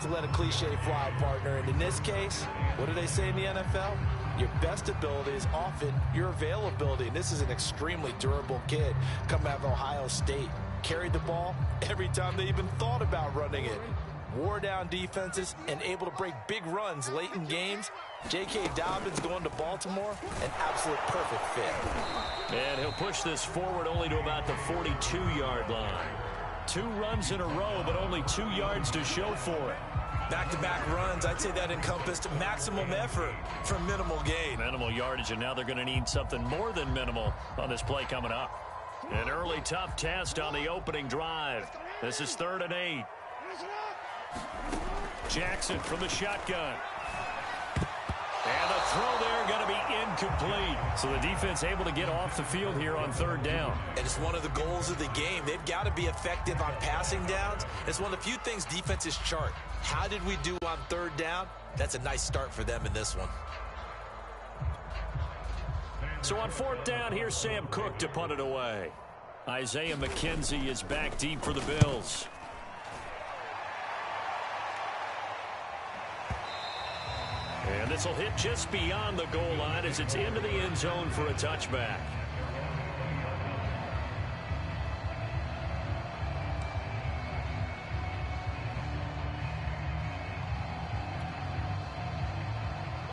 to let a cliche fly, partner. And in this case, what do they say in the NFL? Your best ability is often your availability. And this is an extremely durable kid coming out of Ohio State. Carried the ball every time they even thought about running it. Wore down defenses and able to break big runs late in games. J.K. Dobbins going to Baltimore, an absolute perfect fit. And he'll push this forward only to about the 42-yard line. 2 runs in a row, but only 2 yards to show for it. Back-to-back runs, I'd say that encompassed maximum effort for minimal gain. Minimal yardage, and now they're going to need something more than minimal on this play coming up. An early tough test on the opening drive. This is 3rd and 8. Jackson from the shotgun. And the throw there going to be incomplete. So the defense able to get off the field here on 3rd down. And it's one of the goals of the game. They've got to be effective on passing downs. It's one of the few things defenses chart. How did we do on 3rd down? That's a nice start for them in this one. So on 4th down, here's Sam Cook to punt it away. Isaiah McKenzie is back deep for the Bills. And this will hit just beyond the goal line as it's into the end zone for a touchback.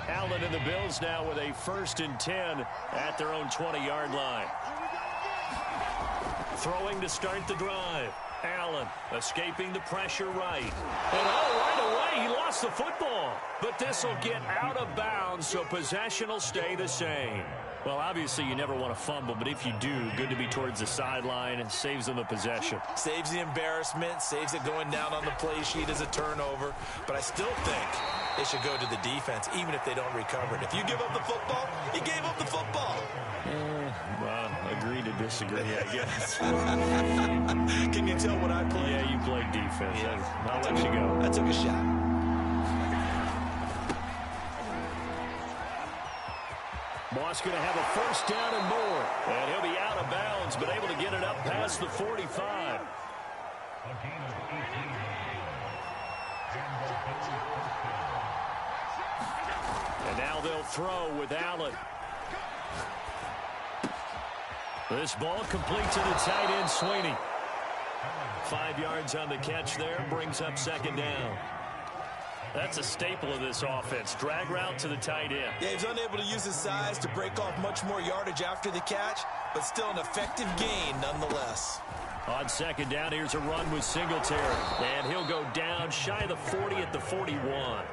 Allen and the Bills now with a 1st and 10 at their own 20-yard line. Throwing to start the drive. Allen escaping the pressure right. And right away he lost the football. But this will get out of bounds, so possession will stay the same. Well, obviously you never want to fumble, but if you do, good to be towards the sideline and saves them the possession. Saves the embarrassment, saves it going down on the play sheet as a turnover. But I still think they should go to the defense, even if they don't recover it. If you give up the football, you gave up the football. Well, agree to disagree, I guess. Can you tell what I played? Yeah, you played defense. Yeah. I'll let you go. I took a shot. Moss going to have a 1st down and more. And he'll be out of bounds, but able to get it up past the 45. And now they'll throw with Allen. This ball complete to the tight end, Sweeney. 5 yards on the catch there, brings up 2nd down. That's a staple of this offense. Drag route to the tight end. Yeah, he's unable to use his size to break off much more yardage after the catch, but still an effective gain nonetheless. On 2nd down, here's a run with Singletary. And he'll go down shy of the 40 at the 41.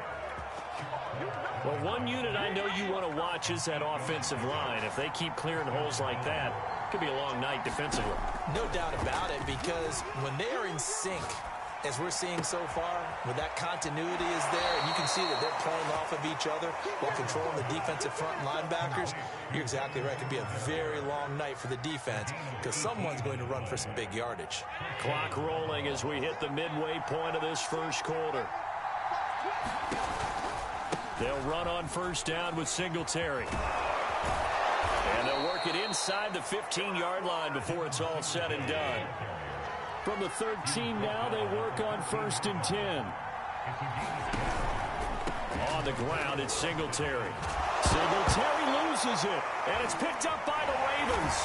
Well, one unit I know you want to watch is that offensive line. If they keep clearing holes like that, it could be a long night defensively. No doubt about it, because when they are in sync, as we're seeing so far, when that continuity is there, and you can see that they're playing off of each other while controlling the defensive front linebackers, you're exactly right. It could be a very long night for the defense because someone's going to run for some big yardage. Clock rolling as we hit the midway point of this 1st quarter. They'll run on 1st down with Singletary. And they'll work it inside the 15-yard line before it's all said and done. From the 13 now, they work on 1st and 10. On the ground, it's Singletary. Singletary loses it, and it's picked up by the Ravens.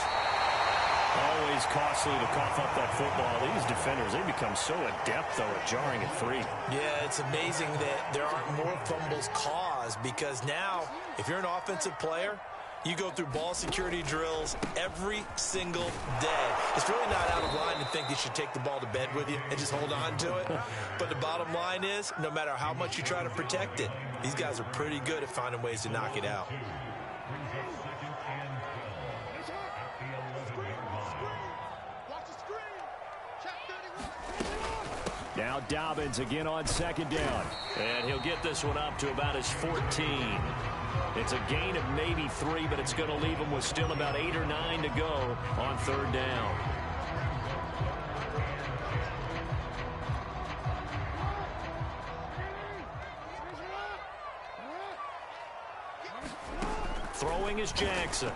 Always costly to cough up that football. These defenders, they become so adept, though, at jarring it free. Yeah, it's amazing that there aren't more fumbles caused because now, if you're an offensive player, you go through ball security drills every single day. It's really not out of line to think you should take the ball to bed with you and just hold on to it. But the bottom line is, no matter how much you try to protect it, these guys are pretty good at finding ways to knock it out. Now Dobbins again on 2nd down. And he'll get this one up to about his 14. It's a gain of maybe 3, but it's going to leave him with still about 8 or 9 to go on 3rd down. Throwing is Jackson.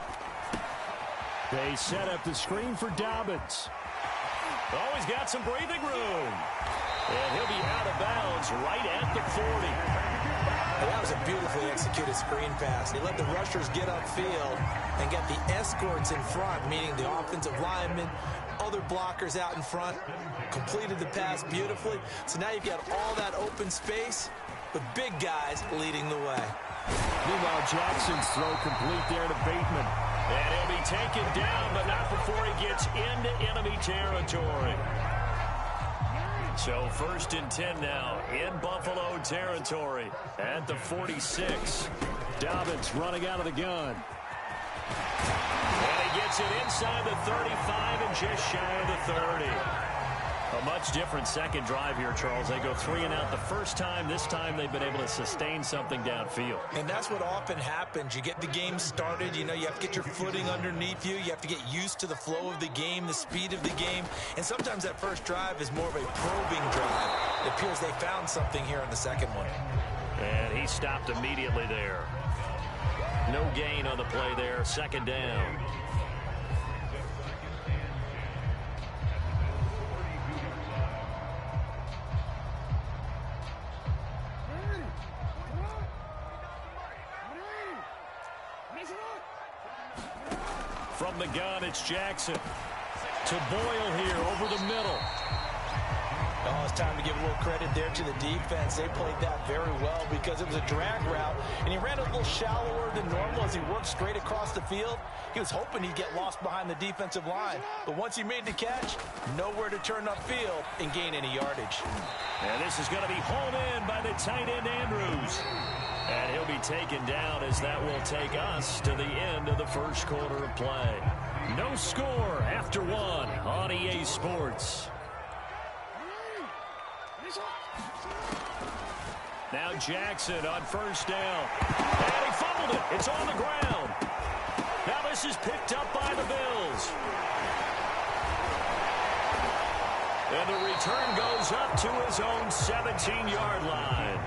They set up the screen for Dobbins. Oh, he's got some breathing room. And he'll be out of bounds right at the 40. And that was a beautifully executed screen pass. He let the rushers get upfield and get the escorts in front, meaning the offensive linemen, other blockers out in front, completed the pass beautifully. So now you've got all that open space with big guys leading the way. Meanwhile, Jackson's throw complete there to Bateman. And he'll be taken down, but not before he gets into enemy territory. So 1st and 10 now in Buffalo territory at the 46. Dobbins running out of the gun. And he gets it inside the 35 and just shy of the 30. A much different second drive here, Charles. They go 3 and out the first time. This time they've been able to sustain something downfield. And that's what often happens. You get the game started. You know, you have to get your footing underneath you. You have to get used to the flow of the game, the speed of the game. And sometimes that first drive is more of a probing drive. It appears they found something here in the second one. And he stopped immediately there. No gain on the play there. 2nd down. From the gun, it's Jackson. To Boyle here over the middle. Oh, it's time to give a little credit there to the defense. They played that very well because it was a drag route, and he ran a little shallower than normal as he worked straight across the field. He was hoping he'd get lost behind the defensive line, but once he made the catch, nowhere to turn upfield and gain any yardage. And this is going to be hauled in by the tight end Andrews. And he'll be taken down as that will take us to the end of the first quarter of play. No score after 1 on EA Sports. Now Jackson on 1st down. And he fumbled it. It's on the ground. Now this is picked up by the Bills. And the return goes up to his own 17-yard line.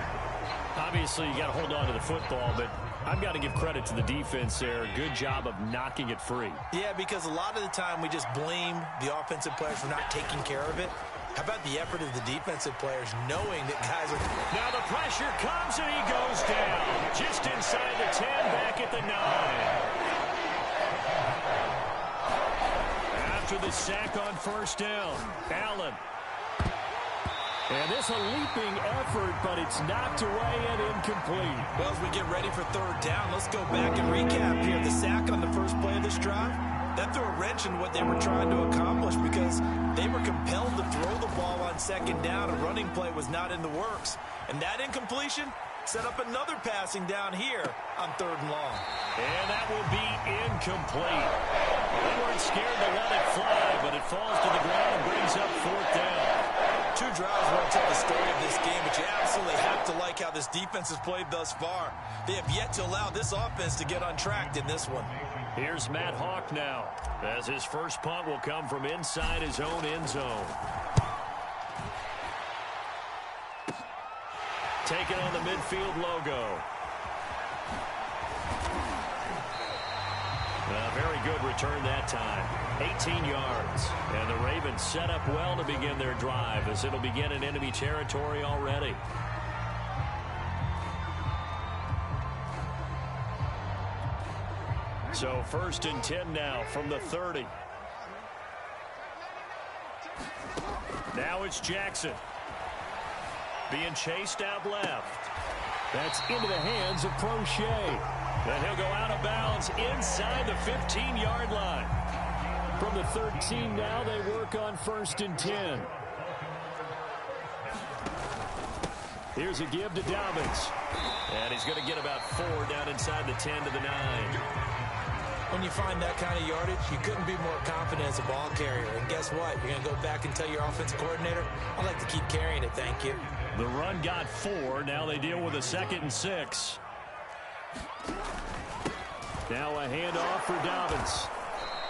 Obviously, you got to hold on to the football, but I've got to give credit to the defense there. Good job of knocking it free. Yeah, because a lot of the time we just blame the offensive players for not taking care of it. How about the effort of the defensive players knowing that guys are... Now the pressure comes and he goes down. Just inside the 10, back at the 9. After the sack on 1st down, Allen. And this a leaping effort, but it's knocked away and incomplete. Well, as we get ready for 3rd down, let's go back and recap here. The sack on the first play of this drive, that threw a wrench in what they were trying to accomplish because they were compelled to throw the ball on 2nd down. A running play was not in the works. And that incompletion set up another passing down here on 3rd and long. And that will be incomplete. They weren't scared to let it fly, but it falls to the ground and brings up 4th down. 2 drives won't tell the story of this game, but you absolutely have to like how this defense has played thus far. They have yet to allow this offense to get untracked in this one. Here's Matt Hawk now, as his first punt will come from inside his own end zone. Taking on the midfield logo. A very good return that time. 18 yards. And the Ravens set up well to begin their drive as it'll begin in enemy territory already. So 1st and 10 now from the 30. Now it's Jackson. Being chased out left. That's into the hands of Prochet. And he'll go out of bounds inside the 15-yard line. From the 13 now, they work on 1st and 10. Here's a give to Dobbins. And he's going to get about 4 down inside the 10 to the 9. When you find that kind of yardage, you couldn't be more confident as a ball carrier. And guess what? You're going to go back and tell your offensive coordinator, I'd like to keep carrying it, thank you. The run got 4. Now they deal with a 2nd and 6. Now a handoff for Dobbins.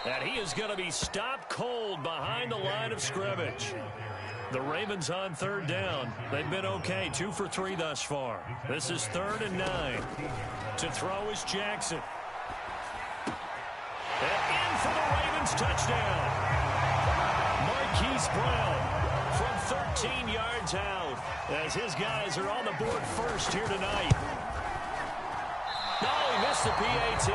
And he is going to be stopped cold behind the line of scrimmage. The Ravens on 3rd down. They've been okay, 2 for 3 thus far. This is 3rd and 9. To throw is Jackson. And in for the Ravens touchdown. Marquise Brown from 13 yards out as his guys are on the board first here tonight. No, he missed the PAT.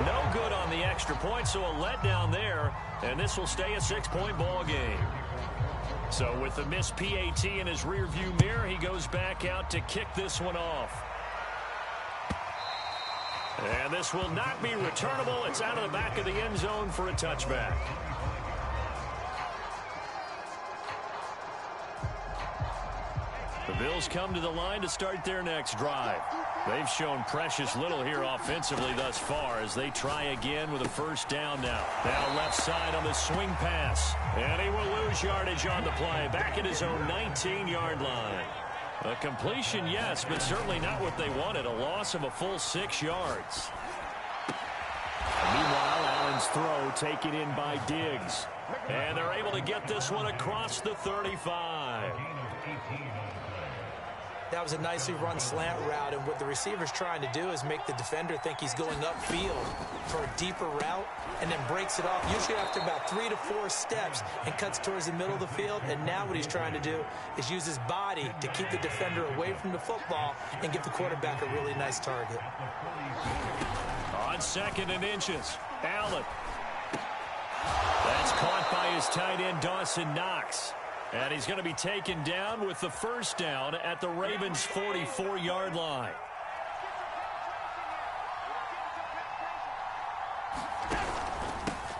No good on the extra point, so a letdown there, and this will stay a 6-point ball game. So with the missed PAT in his rearview mirror, he goes back out to kick this one off. And this will not be returnable. It's out of the back of the end zone for a touchback. The Bills come to the line to start their next drive. They've shown precious little here offensively thus far as they try again with a first down now. Now left side on the swing pass. And he will lose yardage on the play. Back at his own 19-yard line. A completion, yes, but certainly not what they wanted. A loss of a full 6 yards. Meanwhile, Allen's throw taken in by Diggs. And they're able to get this one across the 35. That was a nicely run slant route, and what the receiver's trying to do is make the defender think he's going upfield for a deeper route and then breaks it off, usually after about 3 to 4 steps, and cuts towards the middle of the field. And now what he's trying to do is use his body to keep the defender away from the football and give the quarterback a really nice target. On 2nd and inches, Allen. That's caught by his tight end, Dawson Knox. And he's going to be taken down with the first down at the Ravens' 44-yard line.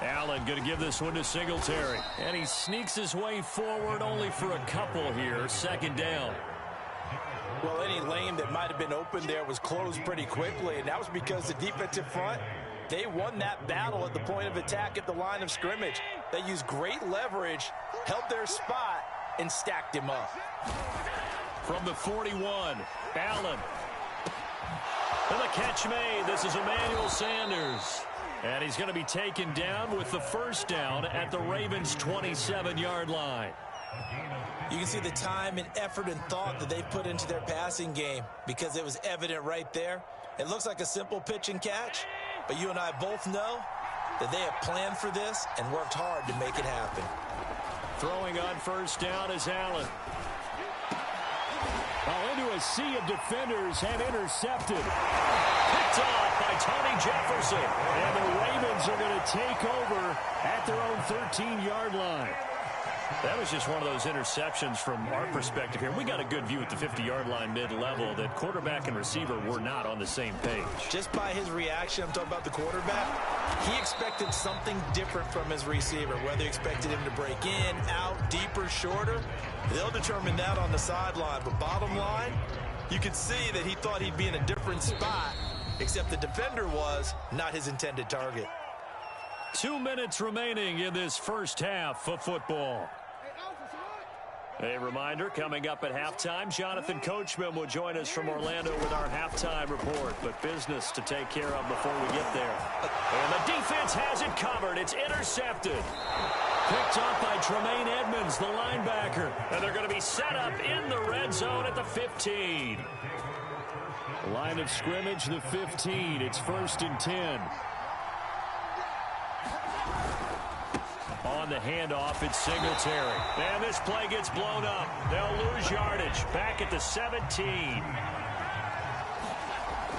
Allen going to give this one to Singletary. And he sneaks his way forward only for a couple here. 2nd down. Well, any lane that might have been open there was closed pretty quickly, and that was because the defensive front, they won that battle at the point of attack at the line of scrimmage. They used great leverage, held their spot, and stacked him up. From the 41, Allen. And the catch made. This is Emmanuel Sanders. And he's going to be taken down with the first down at the Ravens' 27-yard line. You can see the time and effort and thought that they put into their passing game because it was evident right there. It looks like a simple pitch and catch, but you and I both know that they have planned for this and worked hard to make it happen. Throwing on first down is Allen. Into a sea of defenders and intercepted. Picked off by Tony Jefferson. And the Ravens are going to take over at their own 13-yard line. That was just one of those interceptions from our perspective here. We got a good view at the 50-yard line mid-level that quarterback and receiver were not on the same page. Just by his reaction, I'm talking about the quarterback, he expected something different from his receiver, whether he expected him to break in, out, deeper, shorter. They'll determine that on the sideline. But bottom line, you could see that he thought he'd be in a different spot, except the defender was not his intended target. 2 minutes remaining in this first half of football. A reminder, coming up at halftime, Jonathan Coachman will join us from Orlando with our halftime report. But business to take care of before we get there. And the defense has it covered. It's intercepted. Picked off by Tremaine Edmonds, the linebacker. And they're going to be set up in the red zone at the 15. Line of scrimmage, the 15. It's 1st and 10. On the handoff, it's Singletary. And this play gets blown up. They'll lose yardage. Back at the 17.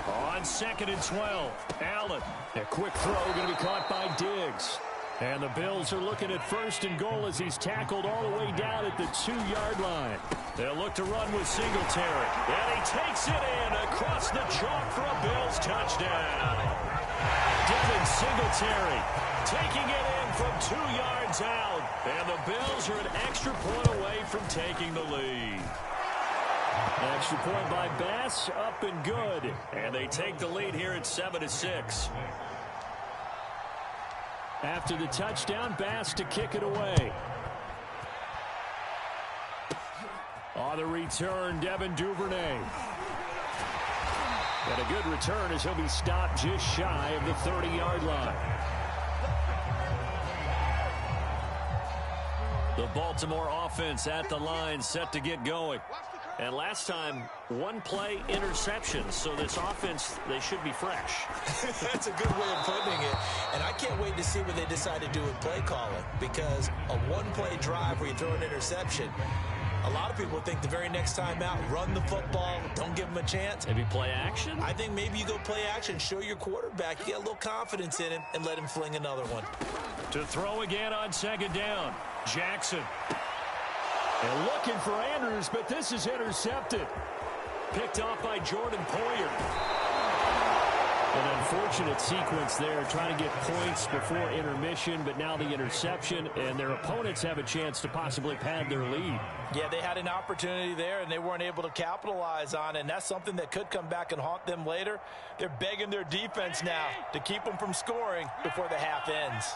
On 2nd and 12, Allen. A quick throw going to be caught by Diggs. And the Bills are looking at 1st and goal as he's tackled all the way down at the 2-yard line. They'll look to run with Singletary. And he takes it in across the chalk for a Bills touchdown. Devin Singletary taking it in from 2 yards out. And the Bills are an extra point away from taking the lead. Extra point by Bass, up and good. And they take the lead here at 7-6. After the touchdown, Bass to kick it away. On the return, Devin Duvernay. And a good return as he'll be stopped just shy of the 30-yard line. The Baltimore offense at the line, set to get going. And last time, one play interception. So this offense, they should be fresh. That's a good way of putting it. And I can't wait to see what they decide to do with play calling, because a one-play drive where you throw an interception, a lot of people think the very next time out, run the football, don't give them a chance. Maybe play action? I think maybe you go play action, show your quarterback, you get a little confidence in him, and let him fling another one. To throw again on second down, Jackson. And looking for Andrews, but this is intercepted. Picked off by Jordan Poyer. An unfortunate sequence there, trying to get points before intermission, but now the interception, and their opponents have a chance to possibly pad their lead. Yeah, they had an opportunity there, and they weren't able to capitalize on it, and that's something that could come back and haunt them later. They're begging their defense now to keep them from scoring before the half ends.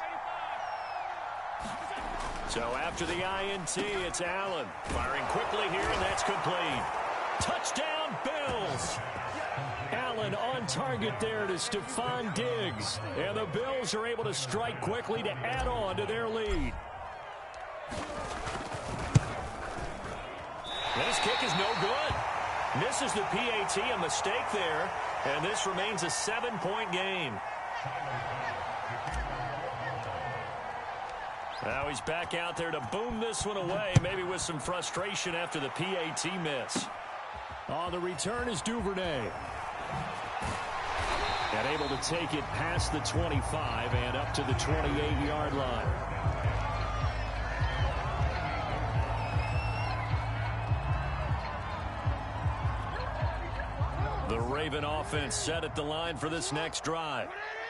So after the INT, it's Allen. Firing quickly here, and that's complete. Touchdown, Bills! Allen on target there to Stephon Diggs. And the Bills are able to strike quickly to add on to their lead. This kick is no good. Misses the PAT, a mistake there. And this remains a 7-point game. Now he's back out there to boom this one away, maybe with some frustration after the PAT miss. On the return is Duvernay. And able to take it past the 25 and up to the 28-yard line. The Raven offense set at the line for this next drive.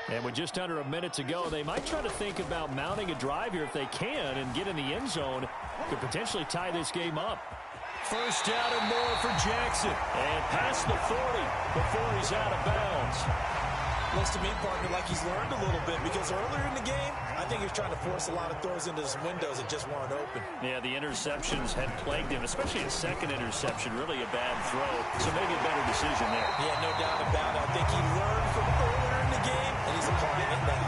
And with just under a minute to go, they might try to think about mounting a drive here if they can and get in the end zone. Could potentially tie this game up. First down and more for Jackson. And past the 40 before he's out of bounds. Looks to me, partner, like he's learned a little bit, because earlier in the game, I think he was trying to force a lot of throws into some windows that just weren't open. Yeah, the interceptions had plagued him, especially his second interception, really a bad throw. So maybe a better decision there. Yeah, no doubt about it. I think he learned from earlier in the game, and he's applying it now.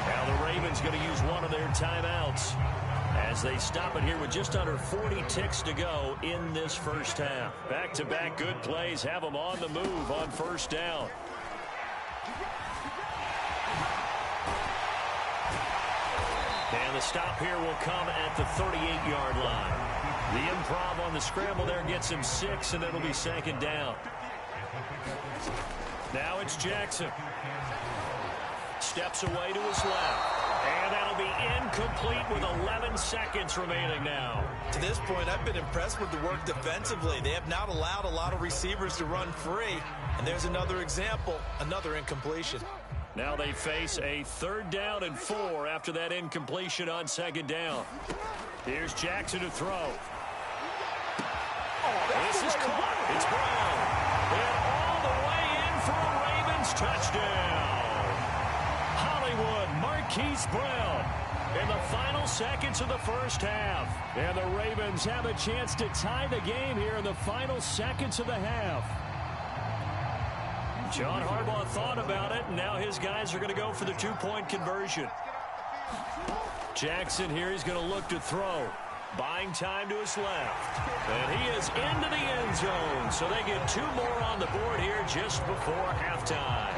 Now the Ravens going to use one of their timeouts as they stop it here with just under 40 ticks to go in this first half. Back-to-back good plays have them on the move on first down. And the stop here will come at the 38-yard line. The improv on the scramble there gets him 6, and it'll be second down. Now it's Jackson. Steps away to his left. And that'll be incomplete with 11 seconds remaining now. To this point, I've been impressed with the work defensively. They have not allowed a lot of receivers to run free. And there's another example, another incompletion. Now they face a 3rd down and 4 after that incompletion on second down. Here's Jackson to throw. This is caught. It's Brown. And all the way in for a Ravens touchdown. Hollywood Marquise Brown in the final seconds of the first half. And the Ravens have a chance to tie the game here in the final seconds of the half. John Harbaugh thought about it, and now his guys are going to go for the 2-point conversion. Jackson here, he's going to look to throw. Buying time to his left. And he is into the end zone, so they get 2 more on the board here just before halftime.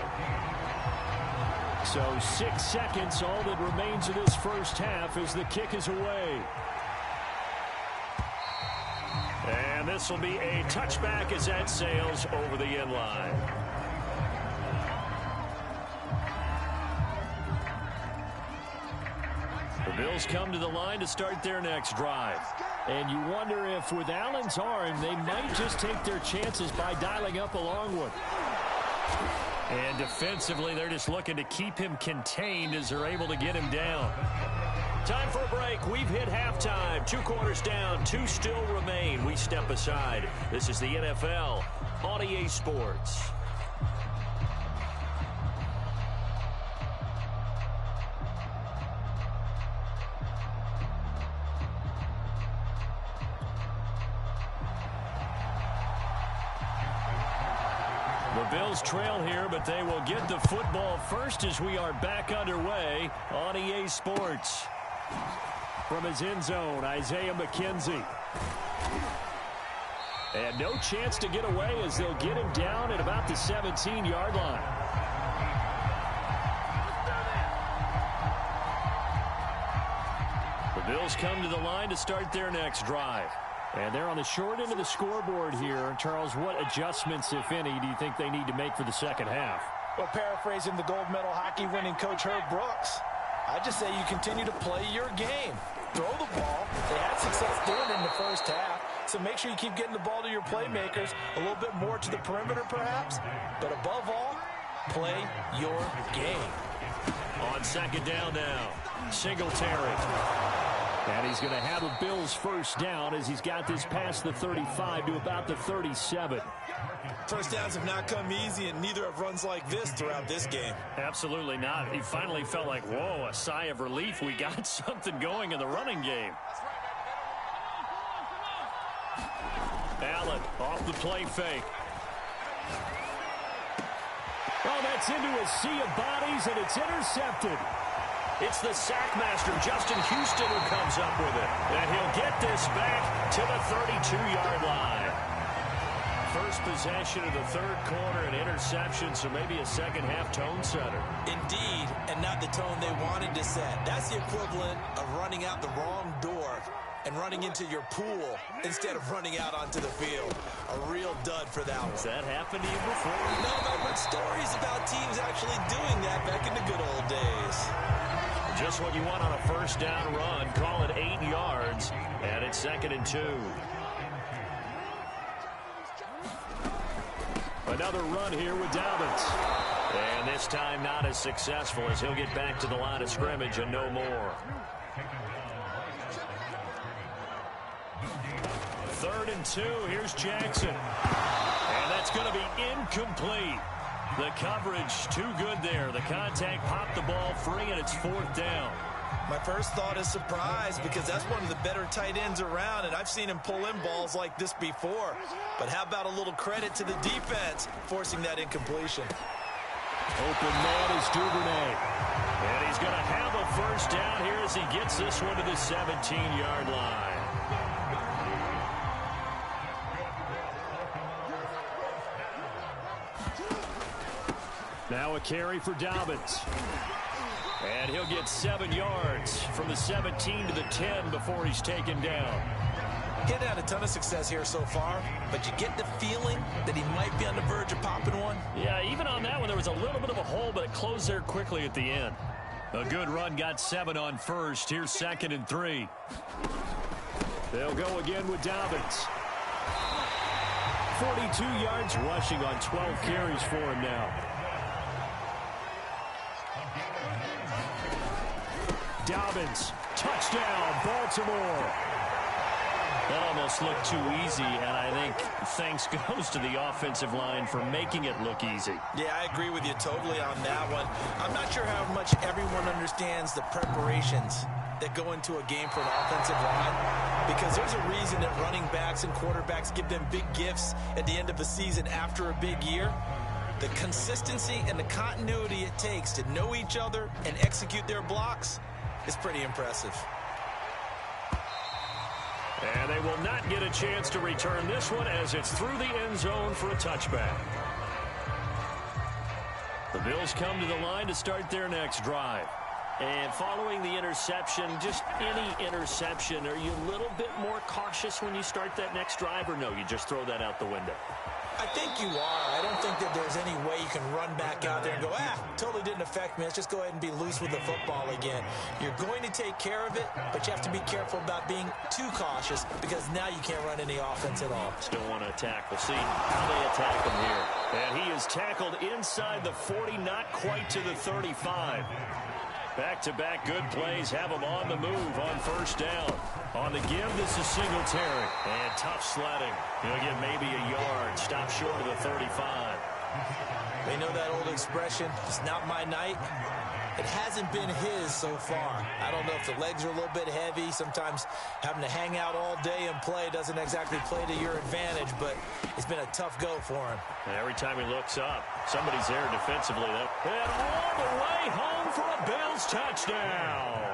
So 6 seconds, all that remains of this first half as the kick is away. And this will be a touchback as that sails over the end line. The Bills come to the line to start their next drive. And you wonder if with Allen's arm, they might just take their chances by dialing up a long one. And defensively, they're just looking to keep him contained as they're able to get him down. Time for a break. We've hit halftime. 2 quarters down, 2 still remain. We step aside. This is the NFL on EA Sports. The Bills trail here, but they will get the football first as we are back underway on EA Sports. From his end zone, Isaiah McKenzie. And no chance to get away as they'll get him down at about the 17-yard line. The Bills come to the line to start their next drive. And they're on the short end of the scoreboard here. Charles, what adjustments, if any, do you think they need to make for the second half? Well, paraphrasing the gold medal hockey winning coach Herb Brooks, I just say you continue to play your game. Throw the ball. They had success doing it in the first half, so make sure you keep getting the ball to your playmakers, a little bit more to the perimeter perhaps, but above all, play your game. On second down now, Singletary. And he's going to have a Bills first down as he's got this past the 35 to about the 37. First downs have not come easy, and neither have runs like this throughout this game. Absolutely not. He finally felt like, whoa, a sigh of relief. We got something going in the running game. Allen off the play fake. Oh, that's into a sea of bodies, and it's intercepted. It's the sack master, Justin Houston, who comes up with it. And he'll get this back to the 32-yard line. First possession of the third quarter, an interception, so maybe a second-half tone setter. Indeed, and not the tone they wanted to set. That's the equivalent of running out the wrong door and running into your pool instead of running out onto the field. A real dud for that one. Has that happened to you before? No, I've heard stories about teams actually doing that back in the good old days. Just what you want on a first down run. Call it 8 yards, and it's 2nd and 2. Another run here with Dobbins. And this time not as successful as he'll get back to the line of scrimmage and no more. 3rd and 2. Here's Jackson. And that's going to be incomplete. The coverage too good there. The contact popped the ball free, and it's 4th down. My first thought is surprise, because that's one of the better tight ends around, and I've seen him pull in balls like this before. But how about a little credit to the defense forcing that incompletion? Open man is Duvernay. And he's going to have a first down here as he gets this one to the 17-yard line. Now a carry for Dobbins. And he'll get 7 yards from the 17 to the 10 before he's taken down. He's had a ton of success here so far, but you get the feeling that he might be on the verge of popping one. Yeah, even on that one, there was a little bit of a hole, but it closed there quickly at the end. A good run, got 7 on first. Here's 2nd and 3. They'll go again with Dobbins. 42 yards rushing on 12 carries for him now. Dobbins, touchdown, Baltimore. That almost looked too easy, and I think thanks goes to the offensive line for making it look easy. Yeah, I agree with you totally on that one. I'm not sure how much everyone understands the preparations that go into a game for an offensive line, because there's a reason that running backs and quarterbacks give them big gifts at the end of the season after a big year. The consistency and the continuity it takes to know each other and execute their blocks is pretty impressive. And they will not get a chance to return this one as it's through the end zone for a touchback. The Bills come to the line to start their next drive. And following the interception, just any interception, are you a little bit more cautious when you start that next drive, or no, you just throw that out the window? I think you are. I don't think that there's any way you can run back out there and go, totally didn't affect me. Let's just go ahead and be loose with the football again. You're going to take care of it, but you have to be careful about being too cautious, because now you can't run any offense at all. Still want to attack. We'll see how they attack him here. And he is tackled inside the 40, not quite to the 35. Back-to-back good plays have him on the move on first down. On the give, this is Singletary. And tough sledding. He'll get maybe a yard. Stop short of the 35. They know that old expression, it's not my night. It hasn't been his so far. I don't know if the legs are a little bit heavy. Sometimes having to hang out all day and play doesn't exactly play to your advantage, but it's been a tough go for him. And every time he looks up, somebody's there defensively. And all the way home for a Bills touchdown.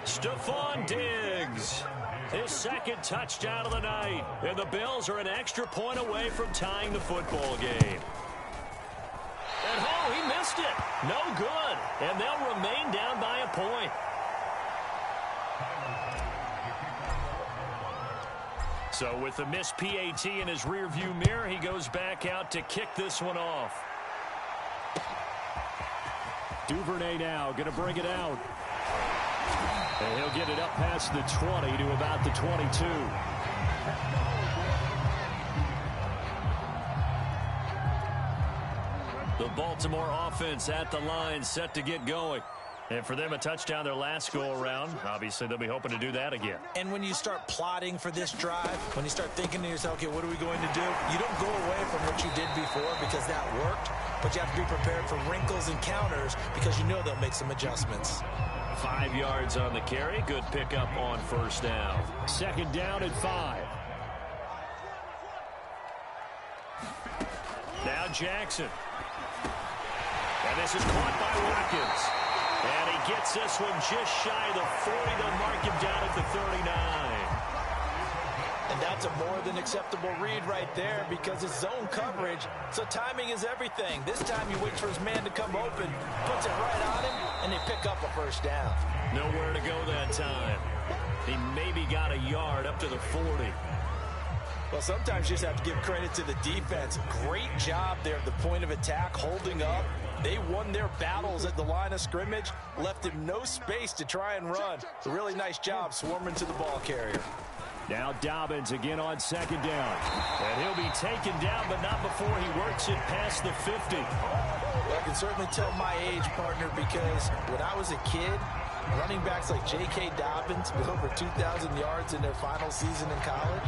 Stephon Diggs. His second touchdown of the night. And the Bills are an extra point away from tying the football game. And oh, he missed it. No good. And they'll remain down by a point. So with the missed PAT in his rearview mirror, he goes back out to kick this one off. Duvernay now going to bring it out. And he'll get it up past the 20 to about the 22. The Baltimore offense at the line, set to get going. And for them, a touchdown their last go-around. Obviously, they'll be hoping to do that again. And when you start plotting for this drive, when you start thinking to yourself, okay, what are we going to do? You don't go away from what you did before because that worked, but you have to be prepared for wrinkles and counters because you know they'll make some adjustments. 5 yards on the carry. Good pickup on first down. Second down and 5. Now Jackson. And this is caught by Watkins. And he gets this one just shy of the 40. They'll mark him down at the 39. And that's a more than acceptable read right there because it's zone coverage, so timing is everything. This time he waits for his man to come open, puts it right on him, and they pick up a first down. Nowhere to go that time. He maybe got a yard up to the 40. Well, sometimes you just have to give credit to the defense. Great job there at the point of attack, holding up. They won their battles at the line of scrimmage, left him no space to try and run. A really nice job swarming to the ball carrier. Now Dobbins again on second down. And he'll be taken down, but not before he works it past the 50. Well, I can certainly tell my age, partner, because when I was a kid, running backs like J.K. Dobbins with over 2,000 yards in their final season in college,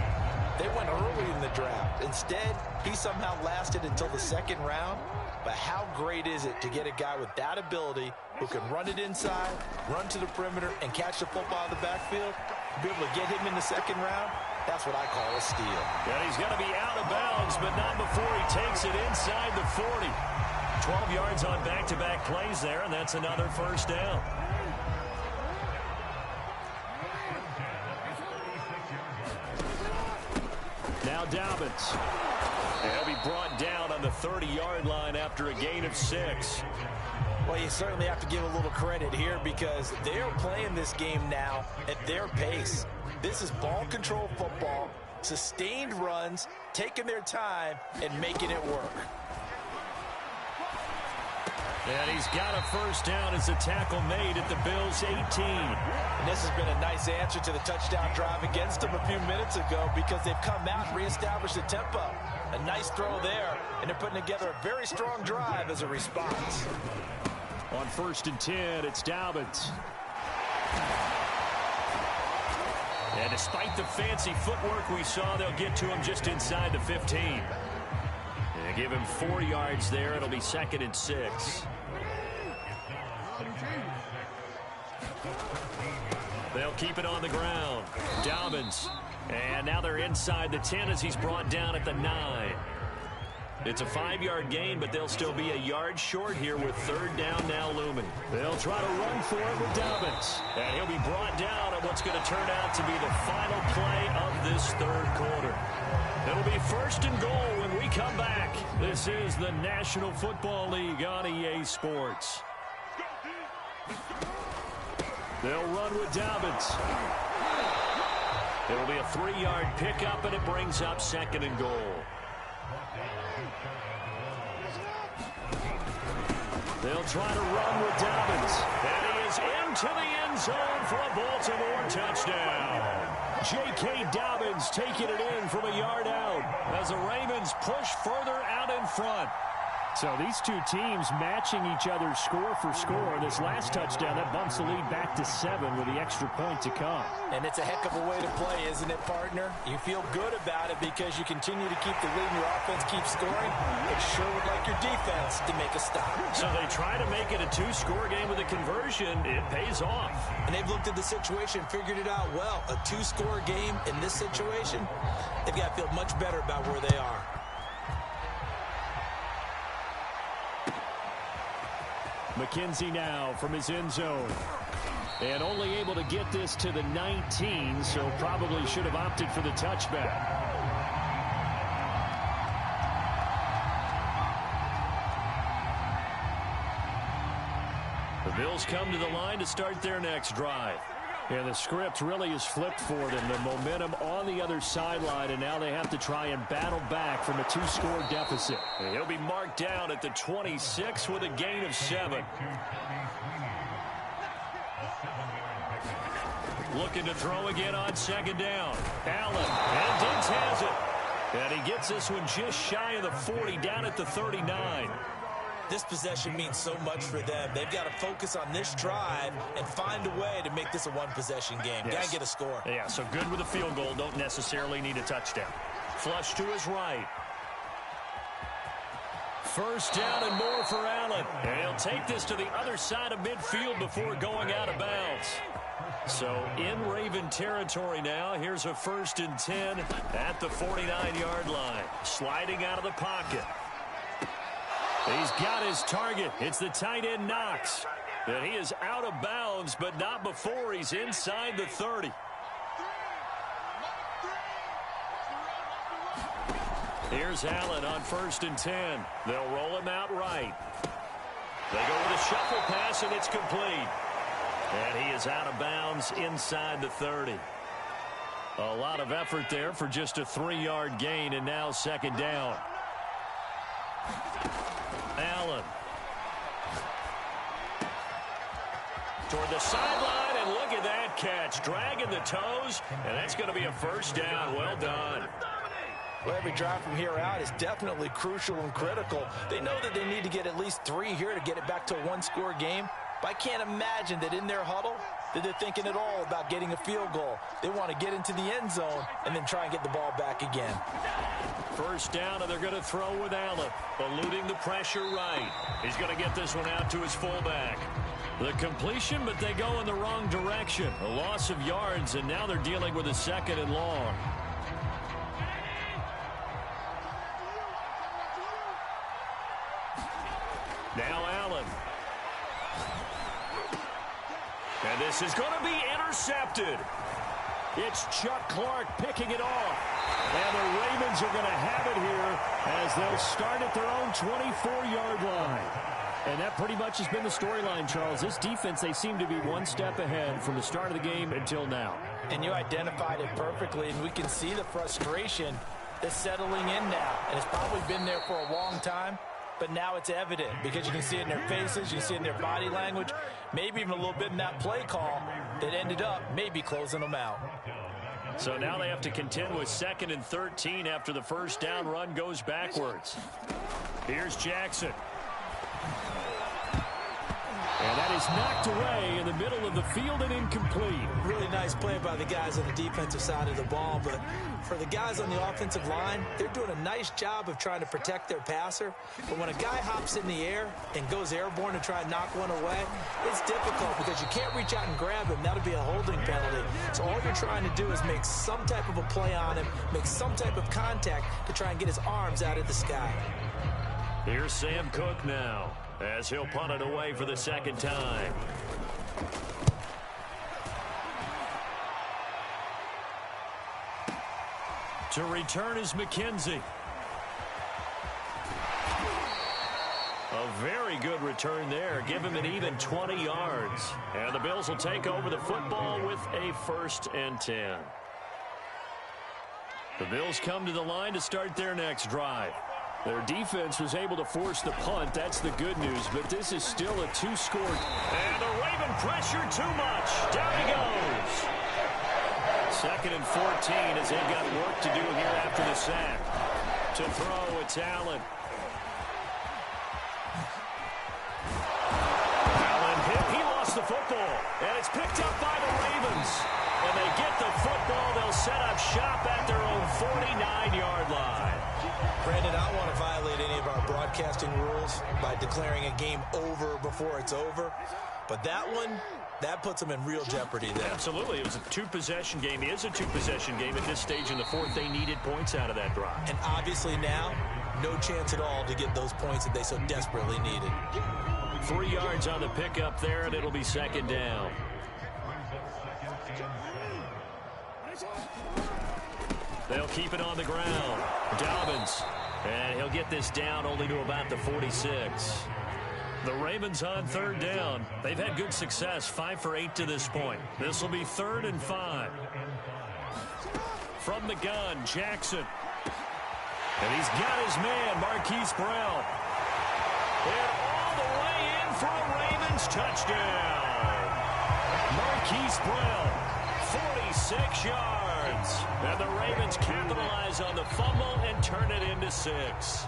they went early in the draft. Instead, he somehow lasted until the second round. But how great is it to get a guy with that ability who can run it inside, run to the perimeter, and catch the football in the backfield? Be able to get him in the second round, that's what I call a steal. And he's going to be out of bounds, but not before he takes it inside the 40. 12 yards on back-to-back plays there, and that's another first down. Now Dobbins. He'll be brought down on the 30-yard line after a gain of 6. Well, you certainly have to give a little credit here because they're playing this game now at their pace. This is ball control football, sustained runs, taking their time, and making it work. And he's got a first down as a tackle made at the Bills' 18. And this has been a nice answer to the touchdown drive against them a few minutes ago because they've come out and reestablished the tempo. A nice throw there, and they're putting together a very strong drive as a response. On 1st and 10, it's Dobbins. And despite the fancy footwork we saw, they'll get to him just inside the 15. And give him 4 yards there. It'll be 2nd and 6. They'll keep it on the ground. Dobbins. And now they're inside the 10 as he's brought down at the 9. It's a 5-yard gain, but they'll still be a yard short here with 3rd down now looming. They'll try to run for it with Dobbins. And he'll be brought down on what's going to turn out to be the final play of this 3rd quarter. It'll be 1st and goal when we come back. This is the National Football League on EA Sports. They'll run with Dobbins. It'll be a 3-yard pickup, and it brings up 2nd and goal. They'll try to run with Dobbins. And he is into the end zone for a Baltimore touchdown. J.K. Dobbins taking it in from a yard out as the Ravens push further out in front. So these two teams matching each other score for score. This last touchdown, that bumps the lead back to 7 with the extra point to come. And it's a heck of a way to play, isn't it, partner? You feel good about it because you continue to keep the lead and your offense keeps scoring. But sure would like your defense to make a stop. So they try to make it a 2-score game with a conversion. It pays off. And they've looked at the situation, figured it out well. A 2-score game in this situation, they've got to feel much better about where they are. McKenzie now from his end zone. And only able to get this to the 19, so probably should have opted for the touchback. The Bills come to the line to start their next drive. And the script really is flipped for them. The momentum on the other sideline, and now they have to try and battle back from a 2-score deficit. And he'll be marked down at the 26 with a gain of 7. Looking to throw again on second down. Allen, and Diggs has it. And he gets this one just shy of the 40, down at the 39. This possession means so much for them. They've got to focus on this drive and find a way to make this a one-possession game. Yes. Got to get a score. Yeah, so good with a field goal. Don't necessarily need a touchdown. Flush to his right. First down and more for Allen. And he'll take this to the other side of midfield before going out of bounds. So in Raven territory now. Here's a 1st and 10 at the 49-yard line. Sliding out of the pocket. He's got his target. It's the tight end Knox. And he is out of bounds, but not before he's inside the 30. Here's Allen on 1st and 10. They'll roll him out right. They go with a shuffle pass, and it's complete. And he is out of bounds inside the 30. A lot of effort there for just a 3-yard gain, and now second down. Allen. Toward the sideline, and look at that catch. Dragging the toes, and that's going to be a first down. Well done. Well, every drive from here out is definitely crucial and critical. They know that they need to get at least 3 here to get it back to a 1-score game. But I can't imagine that in their huddle that they're thinking at all about getting a field goal. They want to get into the end zone and then try and get the ball back again. First down, and they're going to throw with Allen. Eluding the pressure right. He's going to get this one out to his fullback. The completion, but they go in the wrong direction. A loss of yards, and now they're dealing with a 2nd and long. Now Allen. And this is going to be intercepted. It's Chuck Clark picking it off. And the Ravens are going to have it here as they'll start at their own 24-yard line. And that pretty much has been the storyline, Charles. This defense, they seem to be one step ahead from the start of the game until now. And you identified it perfectly, and we can see the frustration that's settling in now. And it's probably been there for a long time. But now it's evident because you can see it in their faces, you can see it in their body language, maybe even a little bit in that play call that ended up maybe closing them out. So now they have to contend with 2nd and 13 after the first down run goes backwards. Here's Jackson. And that is knocked away in the middle of the field and incomplete. Really nice play by the guys on the defensive side of the ball, but for the guys on the offensive line, they're doing a nice job of trying to protect their passer. But when a guy hops in the air and goes airborne to try and knock one away, it's difficult because you can't reach out and grab him. That'll be a holding penalty. So all you're trying to do is make some type of a play on him, make some type of contact to try and get his arms out of the sky. Here's Sam Cook now, as he'll punt it away for the 2nd time. To return is McKenzie. A very good return there. Give him an even 20 yards. And the Bills will take over the football with a 1st and 10. The Bills come to the line to start their next drive. Their defense was able to force the punt. That's the good news, but this is still a 2-score. And the Raven pressure too much. Down he goes. 2nd and 14 as they've got work to do here after the sack. To throw, it's Allen. Allen hit. He lost the football. And it's picked up by the Ravens. And they get the football. They'll set up shop at their own 49-yard line. Brandon, I don't want to violate any of our broadcasting rules by declaring a game over before it's over. But that one, that puts them in real jeopardy there. Absolutely. It was a 2-possession game. It is a 2-possession game at this stage in the 4th. They needed points out of that drive. And obviously now, no chance at all to get those points that they so desperately needed. 3 yards on the pickup there, and it'll be 2nd down. They'll keep it on the ground. Dobbins. And he'll get this down only to about the 46. The Ravens on third down. They've had good success, 5 for 8 to this point. This will be 3rd and 5. From the gun, Jackson. And he's got his man, Marquise Brown. And all the way in for a Ravens touchdown. Marquise Brown, 46 yards. And the Ravens capitalize on the fumble and turn it into 6.